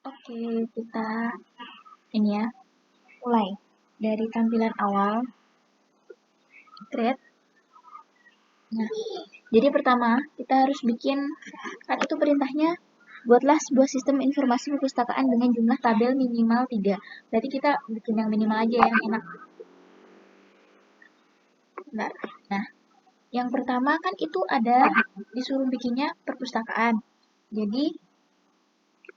Oke, kita ini ya, mulai dari tampilan awal, create. Nah, jadi pertama kita harus bikin, kan itu perintahnya, buatlah sebuah sistem informasi perpustakaan dengan jumlah tabel minimal 3. Berarti kita bikin yang minimal aja yang enak. Bentar. Nah, yang pertama kan itu ada disuruh bikinnya perpustakaan. Jadi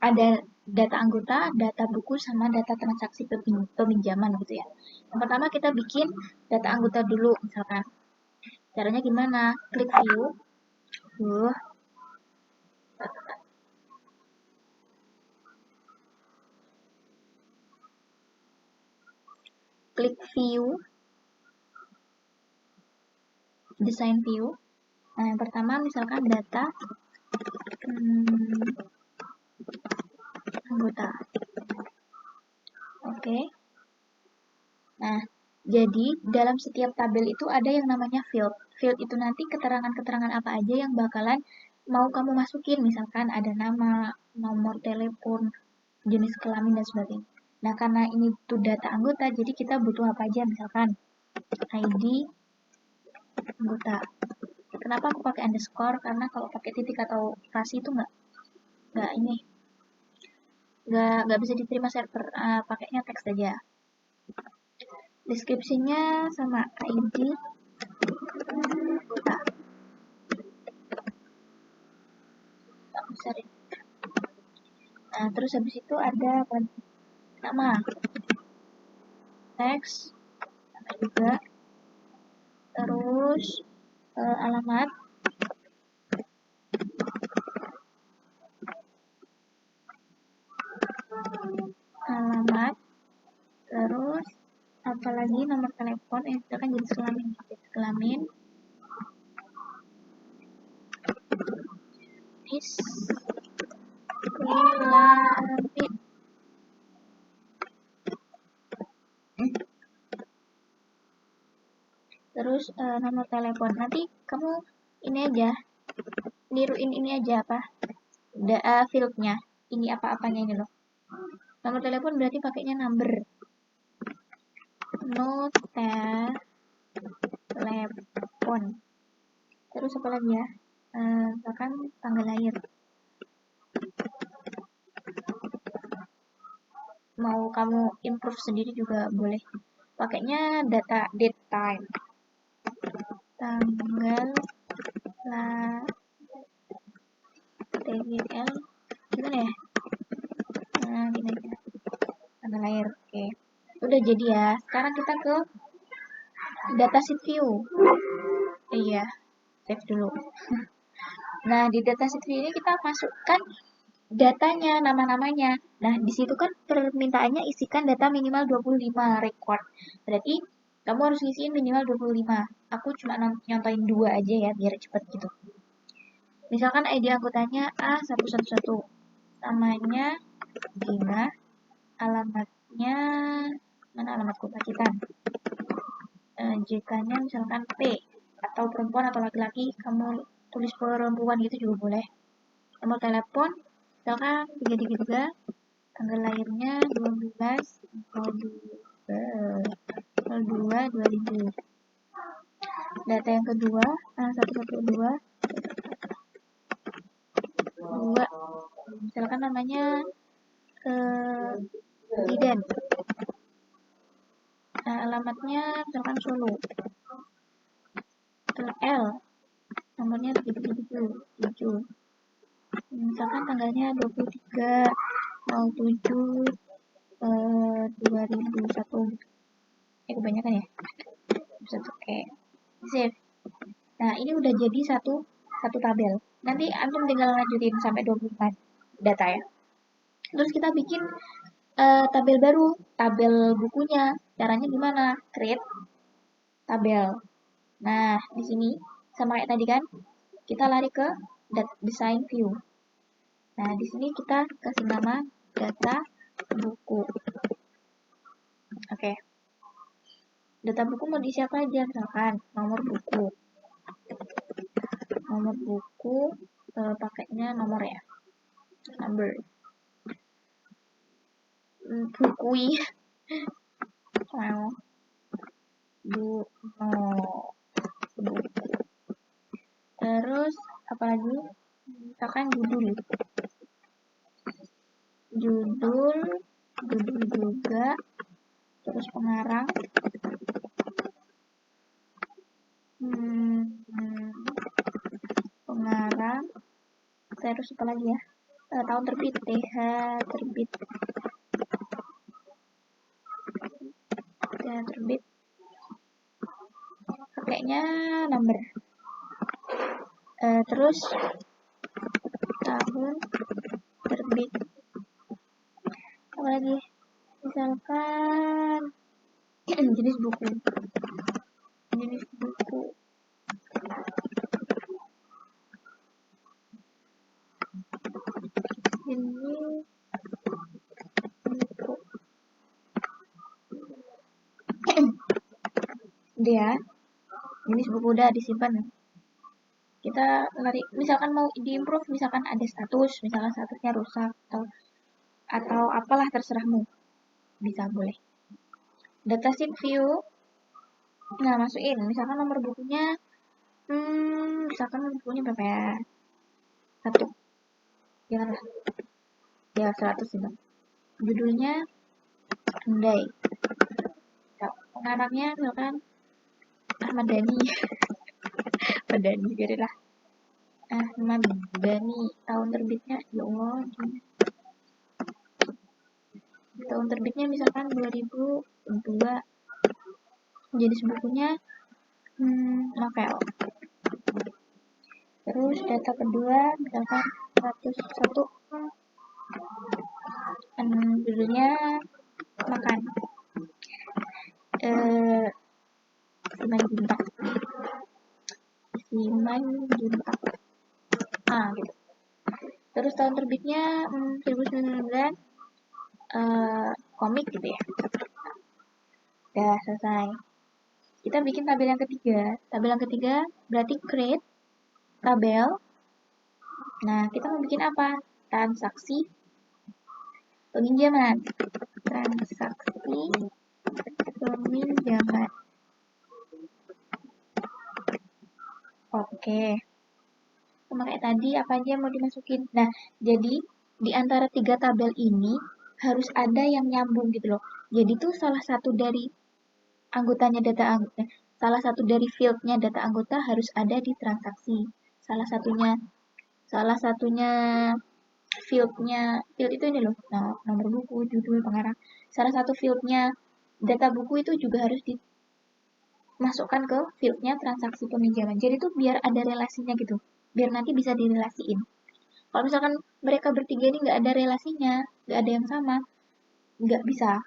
ada data anggota, data buku, sama data transaksi peminjaman gitu ya. Yang pertama kita bikin data anggota dulu misalkan. Caranya gimana? Klik view. Tuh. Klik view. Design view. Nah, yang pertama misalkan data anggota. Oke. Nah, jadi dalam setiap tabel itu ada yang namanya field. Field itu nanti keterangan-keterangan apa aja yang bakalan mau kamu masukin. Misalkan ada nama, nomor telepon, jenis kelamin, dan sebagainya. Nah, karena ini tuh data anggota, jadi kita butuh apa aja. Misalkan ID anggota. Kenapa aku pakai underscore? Karena kalau pakai titik atau spasi itu nggak ini, nggak bisa diterima server. Pakainya teks aja. Deskripsinya sama ID anggota. Tak besar ya. Nah, terus habis itu ada nama, teks, sama juga. Terus alamat, terus apalagi nomor telepon, misalkan jenis kelamin, jenis kelamin. Terus nomor telepon. Nanti kamu ini aja, niruin ini aja apa? Fieldnya. Ini apa-apanya ini loh. Nomor telepon berarti pakainya number. No telepon. Terus apa lagi ya? Misalkan tanggal lahir. Mau kamu improve sendiri juga boleh. Pakainya data date time. Tanggal TGL gimana ya? Nah, gini aja. Tanggal lahir. Oke. Udah jadi ya. Sekarang kita ke datasheet view. Iya, save dulu. Nah, di datasheet view ini kita masukkan datanya, nama-namanya. Nah, di situ kan permintaannya isikan data minimal 25 record. Berarti kamu harus ngisiin minimal 25. Aku cuma nyontoin 2 aja ya, biar cepet gitu. Misalkan ID anggotanya A111. Namanya Gina. Alamatnya, mana alamatku Pacitan. JK-nya misalkan P. Atau perempuan atau laki-laki, kamu tulis perempuan gitu juga boleh. Nomor telepon, misalkan 333, tanggal lahirnya 12/02/2000. Data yang kedua 112 2, misalkan namanya Zidan. Alamatnya misalkan Solo. L, nomornya 777. Misalkan tanggalnya 23/07/2001. Kebanyakan ya. Oke. Save. Nah, ini udah jadi satu tabel. Nanti antum tinggal lanjutin sampai 24 data ya. Terus kita bikin tabel baru, tabel bukunya. Caranya gimana? Create tabel. Nah, di sini sama kayak tadi kan, kita lari ke design view. Nah, di sini kita kasih nama data buku. Oke. Data buku mau diisi apa aja? Misalkan nomor buku. Nomor buku pakainya nomor ya. Number. bukui. Wow. Buku. Terus apa lagi? Misalkan judul juga, terus pengarang, terus apa lagi ya? Tahun terbit, TH terbit, pakainya number. Terus tahun terbit, apa lagi? Misalkan jenis buku, ini buku dia jenis buku udah disimpan. Kita lari, misalkan mau diimprove, misalkan ada misalkan statusnya rusak atau apalah, terserahmu, bisa, boleh. Datasheet view, nah masukin misalkan nomor bukunya, misalkan nomor bukunya berapa ya, 1, janganlah ya 100 sih bang. Judulnya Andai, pengarangnya misalkan Ahmad Dhani. Ahmad Dhani biarlah, Ahmad Dhani. Tahun terbitnya, ya Allah, tahun terbitnya misalkan 2002. Jenis bukunya novel. Terus data kedua misalkan 101, judulnya makan, Simanjuntak, gitu. Terus tahun terbitnya 1999, komik gitu ya. Udah selesai. Kita bikin tabel yang ketiga. Tabel yang ketiga berarti create tabel. Nah, kita mau bikin apa? Transaksi peminjaman. Oke. Sama kayak tadi, apa aja yang mau dimasukin. Nah, jadi di antara 3 tabel ini harus ada yang nyambung gitu loh. Jadi tuh salah satu dari anggotanya salah satu dari fieldnya data anggota harus ada di transaksi. Salah satunya field itu ini loh. Nah, nomor buku, judul, pengarang. Salah satu fieldnya data buku itu juga harus dimasukkan ke fieldnya transaksi peminjaman. Jadi tuh biar ada relasinya gitu. Biar nanti bisa direlasiin. Kalau misalkan mereka bertiga ini nggak ada relasinya, nggak ada yang sama, nggak bisa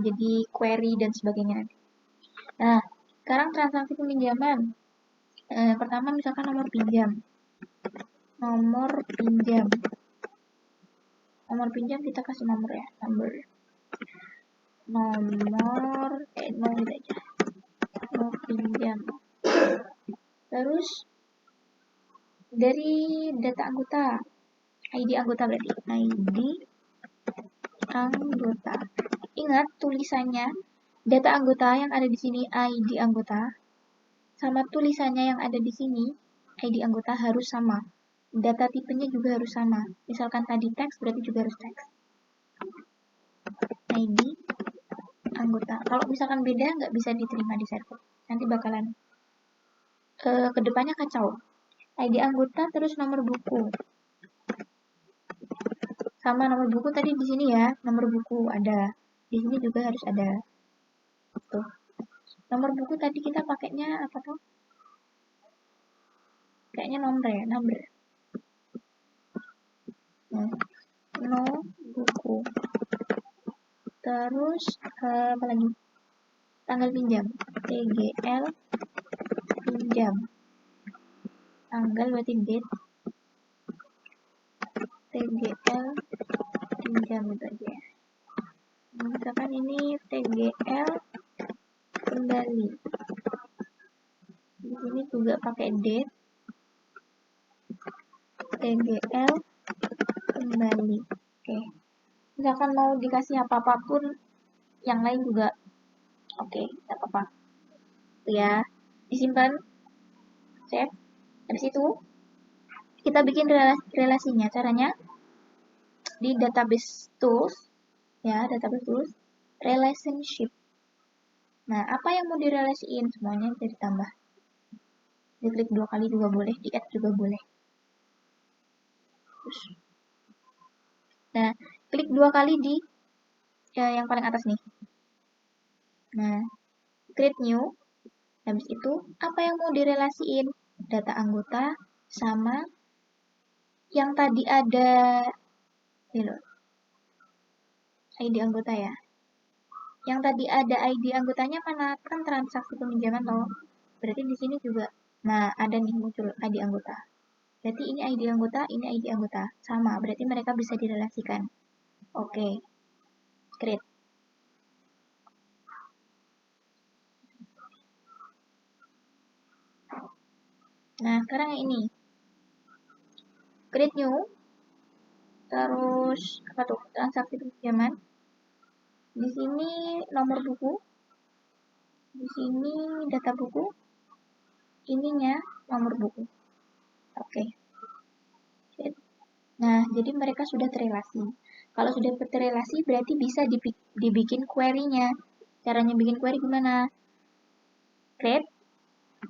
jadi query dan sebagainya nanti. Nah, sekarang transaksi peminjaman. Pertama misalkan nomor pinjam. Nomor pinjam kita kasih nomor ya, nomor gitu aja. Nomor pinjam. Terus dari data anggota, ID anggota berarti. ID anggota. Ingat tulisannya data anggota yang ada di sini ID anggota sama tulisannya yang ada di sini ID anggota harus sama. Data tipenya juga harus sama. Misalkan tadi teks berarti juga harus teks. ID anggota. Kalau misalkan beda nggak bisa diterima di server. Nanti bakalan kedepannya kacau. ID anggota terus nomor buku. Sama nomor buku tadi di sini ya, nomor buku ada. Di sini juga harus ada. Tuh. Nomor buku tadi kita pakainya apa tuh? Kayaknya nomor ya, number. No buku. Terus apa lagi? Tanggal pinjam. TGL pinjam. Tanggal berarti date. TGL pinjam itu aja ya. Misalkan ini TGL kembali. Di sini juga pakai date. TGL kembali. Oke. Misalkan mau dikasih apa-apapun, yang lain juga oke, tidak apa-apa. Itu ya, disimpan, save. Habis itu kita bikin relasinya. Caranya di database tools, ya, database tools, relationship. Nah, apa yang mau direlasiin semuanya bisa ditambah. Diklik 2 kali juga boleh, di add juga boleh. Terus, nah, klik 2 kali di yang paling atas nih. Nah, create new. Habis itu, apa yang mau direlasiin? Data anggota sama yang tadi ada, ini loh, ID anggota ya. Yang tadi ada ID anggotanya mana? Kan transaksi peminjaman loh. Berarti di sini juga, nah ada nih muncul ID anggota. Berarti ini ID anggota, ini ID anggota. Sama, berarti mereka bisa direlasikan. Oke, create. Nah, sekarang yang ini. Create new. Terus, apa tuh? Transaksi pinjaman. Di sini nomor buku. Di sini data buku. Ininya nomor buku. Oke. Create. Nah, jadi mereka sudah terrelasi. Kalau sudah terrelasi, berarti bisa dibikin query-nya. Caranya bikin query gimana? Create,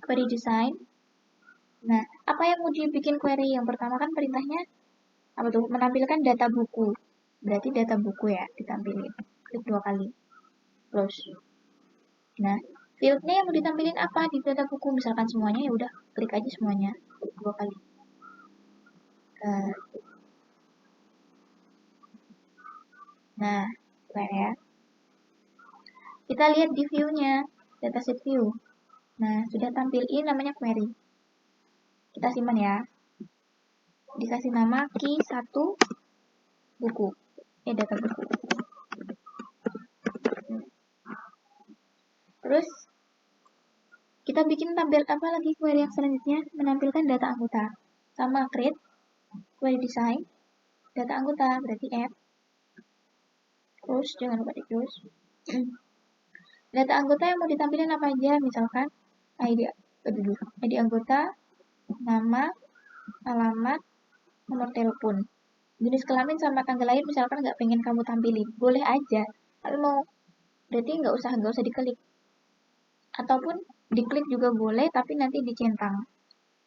query design. Nah, apa yang mau dibikin query? Yang pertama kan perintahnya apa tuh? Menampilkan data buku. Berarti data buku ya ditampilin. Klik 2 kali. Close. Nah, fieldnya yang mau ditampilin apa di data buku? Misalkan semuanya, ya udah klik aja semuanya. Klik 2 kali. Nah, keren ya. Kita lihat di view-nya, dataset view. Nah, sudah tampil ini namanya query. Kita simpan ya. Dikasih nama key 1 buku. Data buku. Terus kita bikin tampil apa lagi query yang selanjutnya? Menampilkan data anggota. Sama create, query design, data anggota, berarti add. Terus jangan lupa di close. Data anggota yang mau ditampilkan apa aja? Misalkan ID anggota, nama, alamat, nomor telepon. Jenis kelamin sama tanggal lahir misalkan nggak pengen kamu tampilin, boleh aja. Tapi mau, berarti nggak usah diklik. Ataupun diklik juga boleh, tapi nanti dicentang.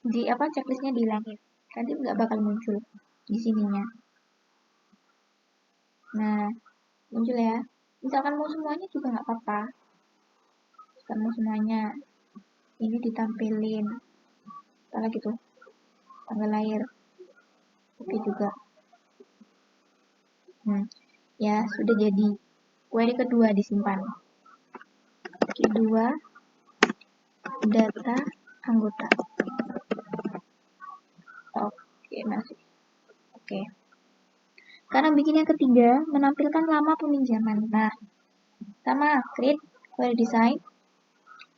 Di apa checklistnya dihilangin. Nanti nggak bakal muncul di sininya. Nah, muncul ya. Misalkan mau semuanya juga nggak apa-apa. Misalkan mau semuanya, ini ditampilin. Apalagi tuh, tanggal lahir. Oke juga. Ya, sudah jadi. Query kedua disimpan. Kedua, data anggota. Oke, masih. Oke. Sekarang bikin yang ketiga, menampilkan lama peminjaman. Nah, sama create, query design,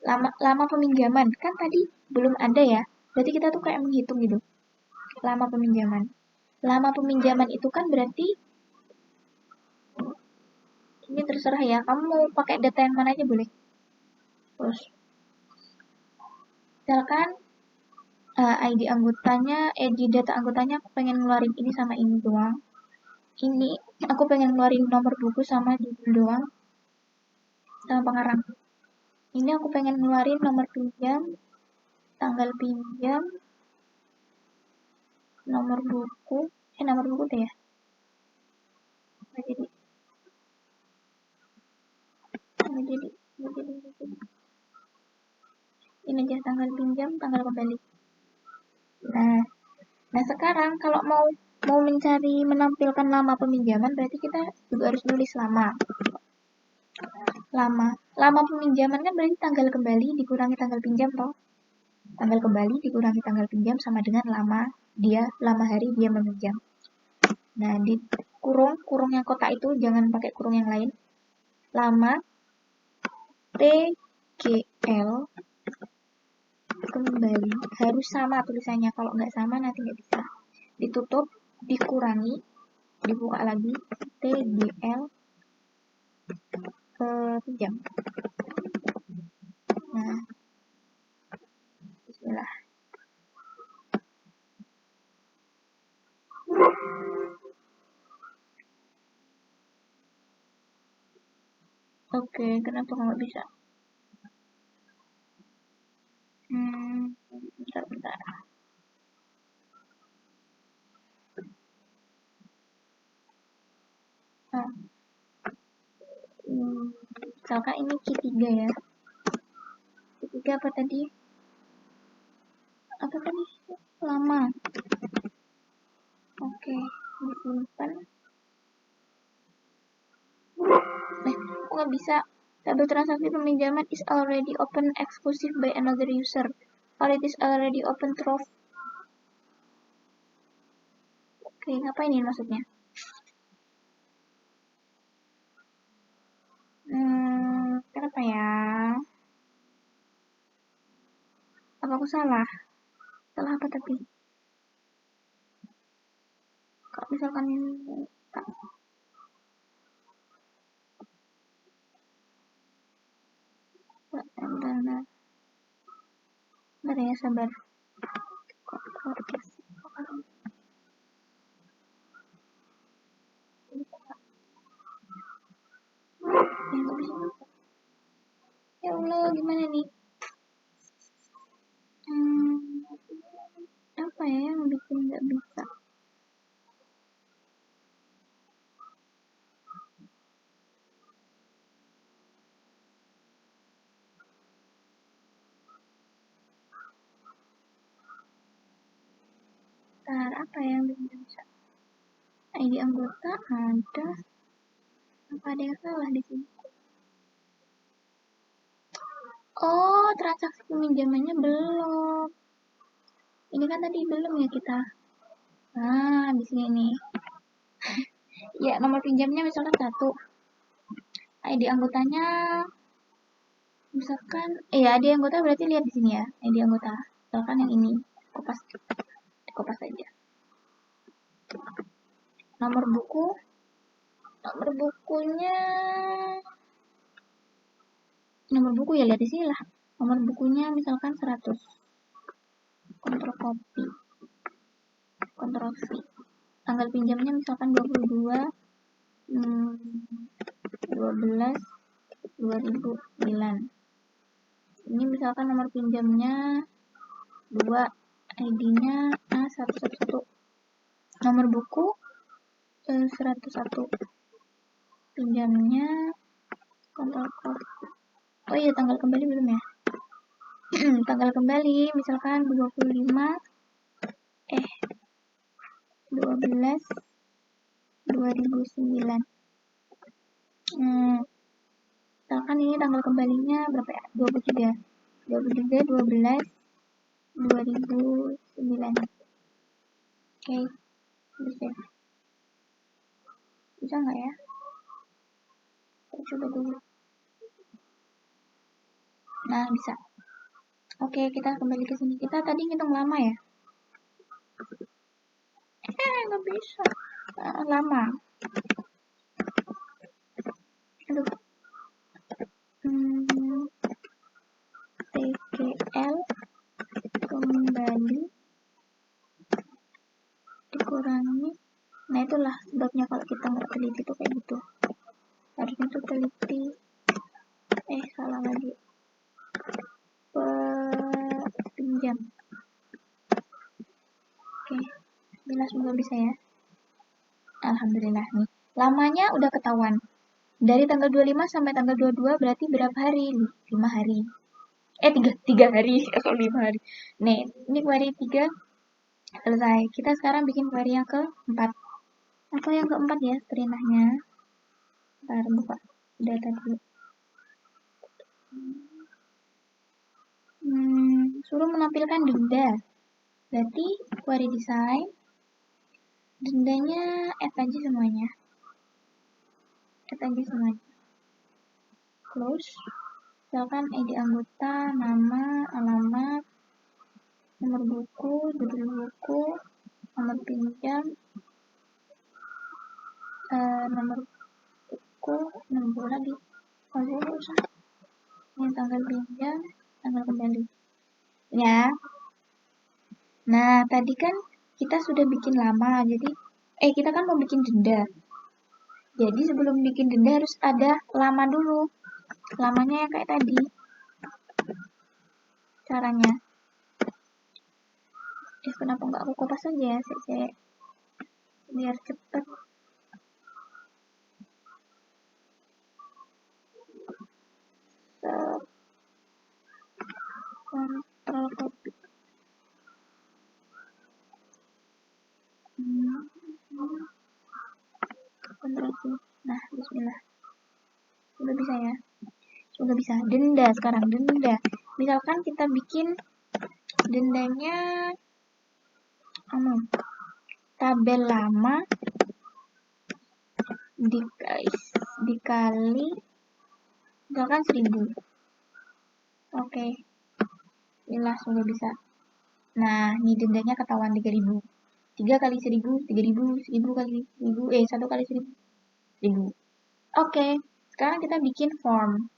lama peminjaman. Kan tadi belum ada ya, berarti kita tuh kayak menghitung gitu. Lama peminjaman. Lama peminjaman itu kan berarti, ini terserah ya, kamu mau pakai data yang mana aja boleh. Terus, misalkan ID anggotanya, di data anggotanya aku pengen ngeluarin ini sama ini doang. Ini aku pengen ngeluarin nomor buku sama judul doang, sama pengarang. Ini aku pengen ngeluarin nomor pinjam, tanggal pinjam, nomor buku, nomor buku deh ya. Jadi ini aja tanggal pinjam, tanggal kembali. Nah sekarang kalau mau mencari menampilkan lama peminjaman, berarti kita juga harus nulis lama. Lama peminjaman kan berarti tanggal kembali dikurangi tanggal pinjam toh. Tanggal kembali dikurangi tanggal pinjam sama dengan lama hari dia meminjam. Nah, di kurung yang kotak itu jangan pakai kurung yang lain. Lama TGL kembali harus sama tulisannya. Kalau nggak sama nanti nggak bisa. Ditutup, dikurangi dibuka lagi TGL pinjam. Nah, bismillah. Oke, kenapa nggak bisa? Bentar. Nah, misalkan ini Q3 ya. Q3 apa tadi? Apa tadi? Lama. Oke, disimpan. Kok nggak bisa? Tabel transaksi peminjaman is already open exclusive by another user. Or it is already open through. Oke, ngapain ini maksudnya? Kenapa ya? Apa aku salah? Salah apa tapi? Kalau misalkan tak. Bentar ya, sabar. Ya Allah, gimana nih? Apa ya yang bikin nggak bisa? Bentar, apa yang bikin nggak bisa? ID anggota ada. Apa ada yang salah di sini? Oh, transaksi peminjamannya belum. Ini kan tadi belum ya kita. Nah, di sini nih. Ya, nomor pinjamnya misalkan 1. ID anggotanya misalkan ya ID anggota berarti lihat di sini ya. ID anggota. Misalkan yang ini. Kopas aja. Nomor bukunya nomor buku ya lihat di sini lah. Nomor bukunya misalkan 100. Kontrol copy. Kontrol V. Tanggal pinjamnya misalkan 22 12 2009. Ini misalkan nomor pinjamnya 2, ID-nya A111. Nomor buku 101. Pinjamnya kontrol code. Oh iya, tanggal kembali belum ya? Tanggal kembali misalkan 12 2009. Misalkan ini tanggal kembalinya berapa ya? 23 12 2009. Oke, bisa nggak ya? Kita coba dulu. Nah, bisa. Oke, kita kembali ke sini. Kita tadi ngitung lama ya? Nggak bisa. Lama. Aduh. TGL kembali dikurangi. Nah, itulah sebabnya kalau kita nggak teliti tuh kayak gitu. Harusnya tuh teliti. Salah lagi. Pinjam. Oke, bismillah, semoga bisa ya. Alhamdulillah nih. Lamanya udah ketahuan. Dari tanggal 25 sampai tanggal 22 berarti berapa hari? 5 hari. 3 hari. Kalau 5 hari. Nih, ini query 3 selesai. Kita sekarang bikin query yang keempat. Atau yang keempat ya, perintahnya. Ntar buka data dulu. Suruh menampilkan denda. Berarti query design. Dendanya add aja semuanya. Close. Misalkan ID anggota, nama, alamat, nomor buku, judul buku, nomor pinjam, nomor buku 60 lagi. Oh, nggak usah. Ini tanggal pinjam, tanggal kembali. Ya. Nah, tadi kan kita sudah bikin lama, jadi kita kan mau bikin denda. Jadi sebelum bikin denda harus ada lama dulu. Lamanya yang kayak tadi. Caranya. Kenapa nggak aku kopas aja ya, biar cepet. Kontrol copy. Kontrol C. Nah, bismillah. Sudah bisa ya. Sudah bisa. Denda sekarang, denda. Misalkan kita bikin dendanya tabel lama dikali misalkan 1000. Oke. Inilah sudah bisa. Nah, ini dendanya ketahuan 3000. 3 kali 1000, 3000, 1000 kali 1000, 1 kali 1000, 1000. Oke, sekarang kita bikin form.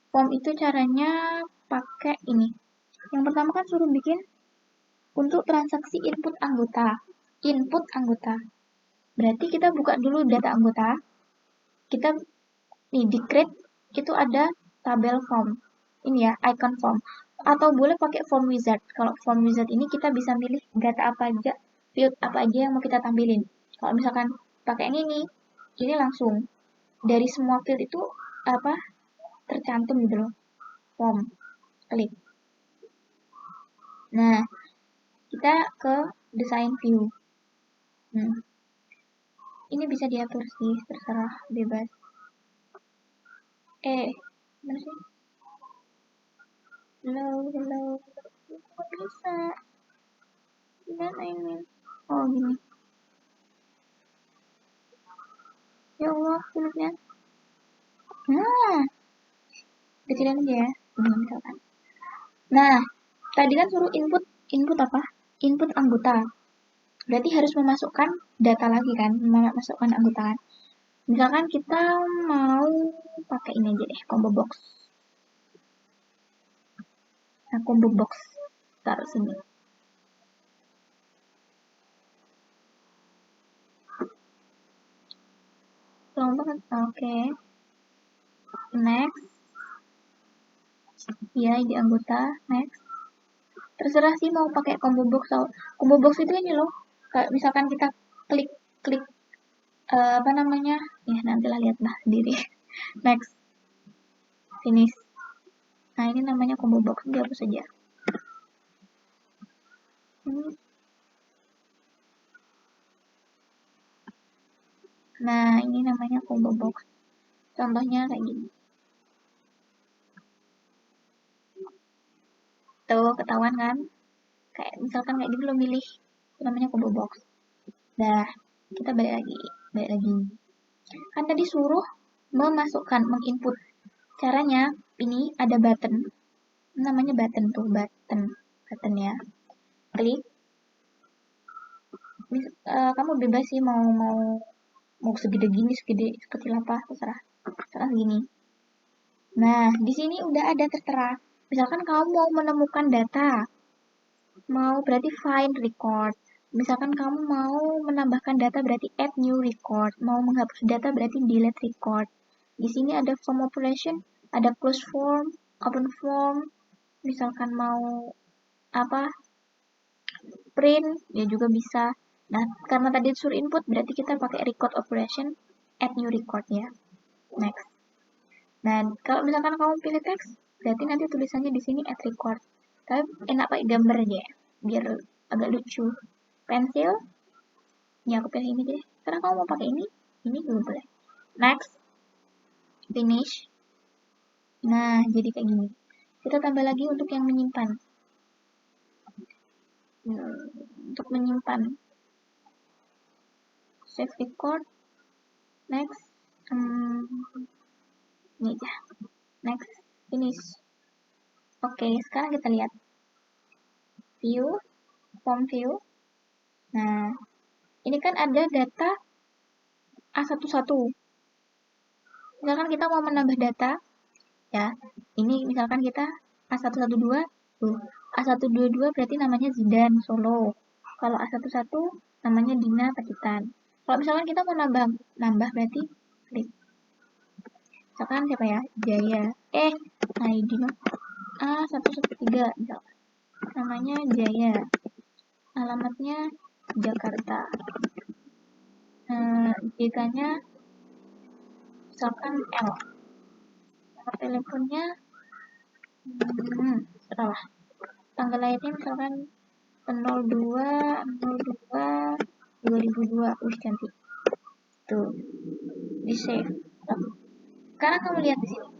Form itu caranya pakai ini. Yang pertama kan suruh bikin untuk transaksi input anggota. Input anggota. Berarti kita buka dulu data anggota. Kita di create itu ada tabel form. Ini ya, icon form. Atau boleh pakai form wizard. Kalau form wizard ini kita bisa milih data apa aja, field apa aja yang mau kita tampilin. Kalau misalkan pakai yang ini langsung dari semua field itu tercantum gitu loh. Form. Klik. Nah, kita ke design view. Ini bisa diatur sih, terserah, bebas. Mana sih? Hello. Kok bisa? Gimana ini? Oh, gini. Ya Allah, sulitnya. Nah, kecilan aja ya. Ini misalkan. Nah, tadi kan suruh input apa? Input anggota. Berarti harus memasukkan data lagi kan, memasukkan anggota kan. Misalkan kita mau pakai ini aja deh, combo box. Nah, combo box taruh sini. Long banget. Oke. Next. Ya, di anggota. Next. Terserah sih mau pakai combo box atau combo box itu ini loh. Kayak misalkan kita klik apa namanya? Ya, nantilah lihatlah sendiri. Next. Finish. Nah, ini namanya combo box. Dihapus saja. Nah, ini namanya combo box. Contohnya kayak gini. Tuh, ketahuan kan? Kayak misalkan kayak gini lo milih. Itu namanya combo box. Dah, kita balik lagi. Kan tadi suruh memasukkan, menginput. Caranya, ini ada button. Namanya button tuh, button ya. Klik. Kamu bebas sih mau segede gini, sekecil apa, terserah gini. Nah, di sini udah ada tertera. Misalkan kamu mau menemukan data, mau berarti find record. Misalkan kamu mau menambahkan data berarti add new record. Mau menghapus data berarti delete record. Di sini ada form operation, ada close form, open form. Misalkan mau print, ya juga bisa. Nah, karena tadi disuruh input, berarti kita pakai record operation, add new record ya. Next. Nah, kalau misalkan kamu pilih teks, berarti nanti tulisannya di sini add record. Tapi enak pakai gambar aja ya, biar agak lucu. Pensil, ya aku pilih ini deh. Karena kamu mau pakai ini juga boleh. Next. Finish. Nah, jadi kayak gini. Kita tambah lagi untuk yang menyimpan. Untuk menyimpan. Save record. Next. Ini aja. Next. Finish. Oke, sekarang kita lihat. View. Form view. Nah, ini kan ada data A11. Misalkan kita mau menambah data, ya. Ini misalkan kita A112, tuh. A122 berarti namanya Zidan Solo. Kalau A11 namanya Dina Pacitan. Kalau misalkan kita mau nambah berarti klik. Misalkan siapa ya? Jaya. Nah Dino A113 misalkan. Namanya Jaya. Alamatnya Jakarta. JK-nya misalkan L. Nomor teleponnya salah. Tanggal lahirnya misalkan 02/02/2002. Cantik. Tuh. Di save. Sekarang kamu lihat di sini.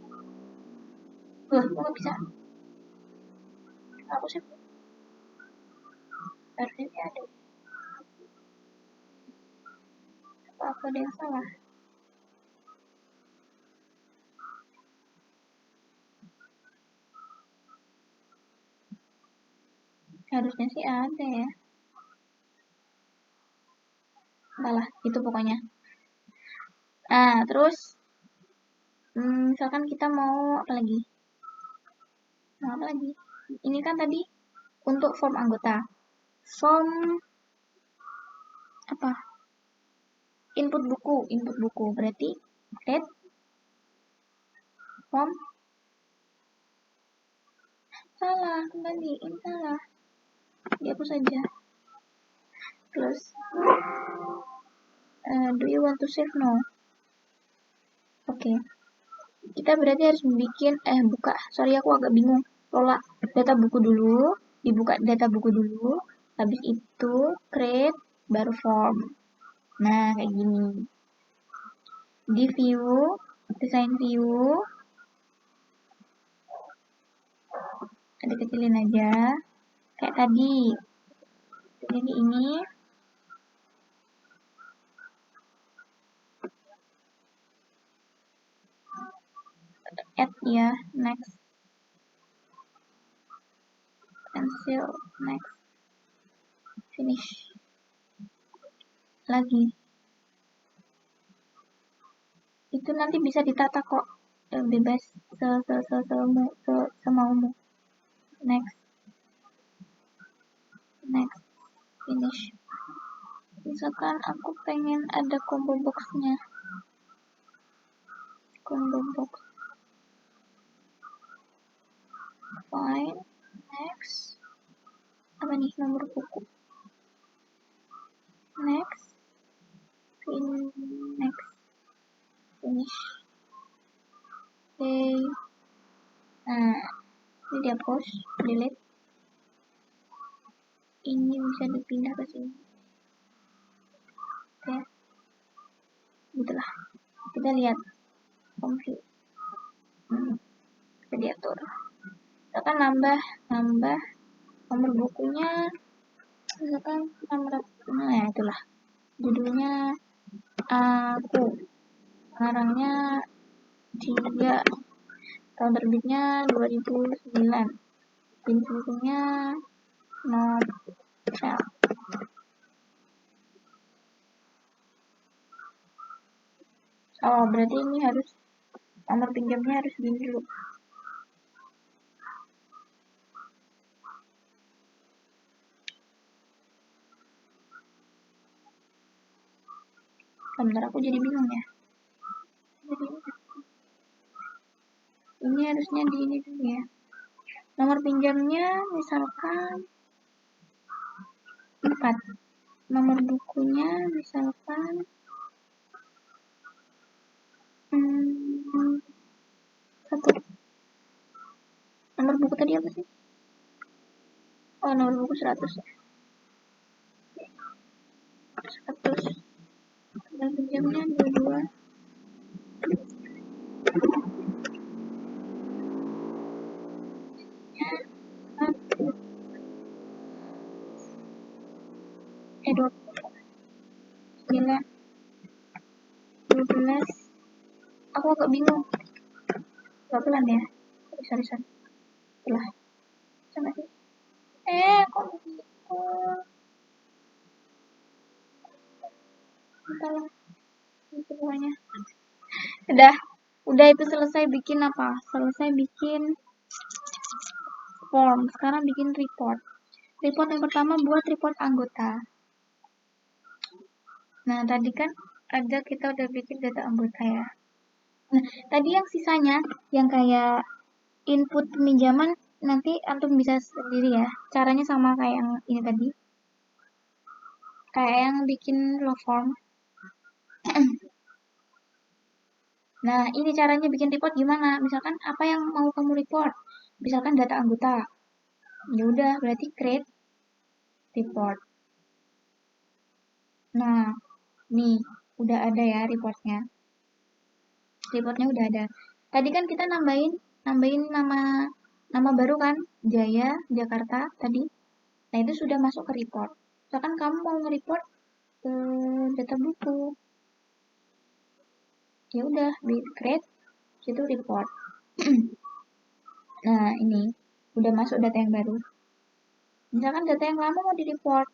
Kok bisa? Aku sih harusnya ada. Apa ada yang salah? Harusnya sih ada ya. Salah, itu pokoknya. Nah, terus misalkan kita mau apa lagi? Ini kan tadi untuk form anggota. Form apa? Input buku. Berarti create form. Salah, kembaliin salah. Dihapus saja. Terus do you want to save? No. Oke. Kita berarti harus buka. Sorry aku agak bingung. Lola data buku dulu, dibuka data buku dulu, habis itu create baru form. Nah, kayak gini. Di view, desain view, ada kecilin aja. Kayak tadi. Jadi ini. Add ya, next. Cancel, next. Finish. Lagi. Itu nanti bisa ditata kok. Bebas semaumu. Next. Finish. Misalkan aku pengen ada combo boxnya. Combo box. Fine. Next. Apa nih nomor buku? Next. Next. Finish. Okay. Nah, ini dia post, delete. Ini bisa dipindah ke sini. Oke. Gitulah. Kita lihat home view. Kita diatur. Kita kan nambah nomor bukunya. Misalkan nomor ya itulah. Judulnya aku. Pengarangnya Dia. Tahun terbitnya 2009. Jenis bukunya novel. Oh, berarti ini harus nomor pinjamnya harus gini dulu. Bentar, aku jadi bingung ya. Ini harusnya di ini dulu ya. Nomor pinjamnya misalkan 4. Nomor bukunya misalkan 1. Nomor buku tadi apa sih? Oh, nomor buku 100 ya. 100. Nomor pinjamnya 22. Dua 9 12. Aku agak bingung. Pelan ya. Sorry. Itulah. Sama sih. Kok begitu? Entahlah. itu pokoknya. Udah itu selesai bikin apa? Selesai bikin form. Sekarang bikin report. Report yang pertama buat report anggota. Nah, tadi kan ada kita udah bikin data anggota ya. Nah, tadi yang sisanya yang kayak input pinjaman nanti antum bisa sendiri ya. Caranya sama kayak yang ini tadi. Kayak yang bikin law form. Nah, ini caranya bikin report gimana? Misalkan apa yang mau kamu report? Misalkan data anggota. Ya udah, berarti create report. Nah, nih udah ada ya reportnya. Reportnya udah ada. Tadi kan kita nambahin nama baru kan, Jaya Jakarta tadi. Nah, itu sudah masuk ke report. Misalkan kamu mau nge-report data buku. Ya udah, create itu report. Nah, ini udah masuk data yang baru. Misalkan data yang lama mau di-report.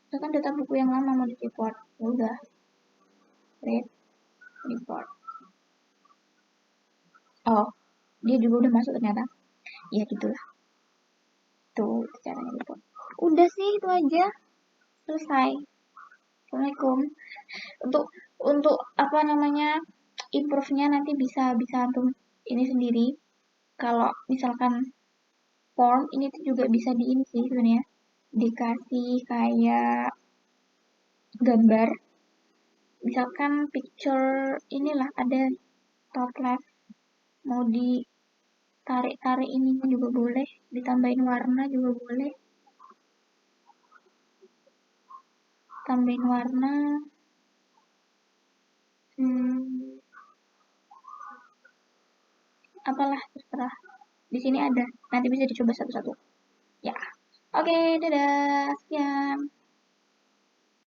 Misalkan data buku yang lama mau di-report. Ya udah, create report. Oh, dia juga udah masuk ternyata. Ya gitulah. Tuh, caranya report. Udah sih, itu aja. Selesai. Assalamualaikum. Untuk apa namanya, improve-nya nanti bisa antum ini sendiri. Kalau misalkan form ini tuh juga bisa di ini sih sebenarnya. Dikasih kayak gambar. Misalkan picture inilah ada top left mau ditarik-tarik ininya juga boleh, ditambahin warna juga boleh. Tambahin warna. Hmm, apalah terserah. Di sini ada. Nanti bisa dicoba satu-satu. Ya. Oke, dadah. Sekian.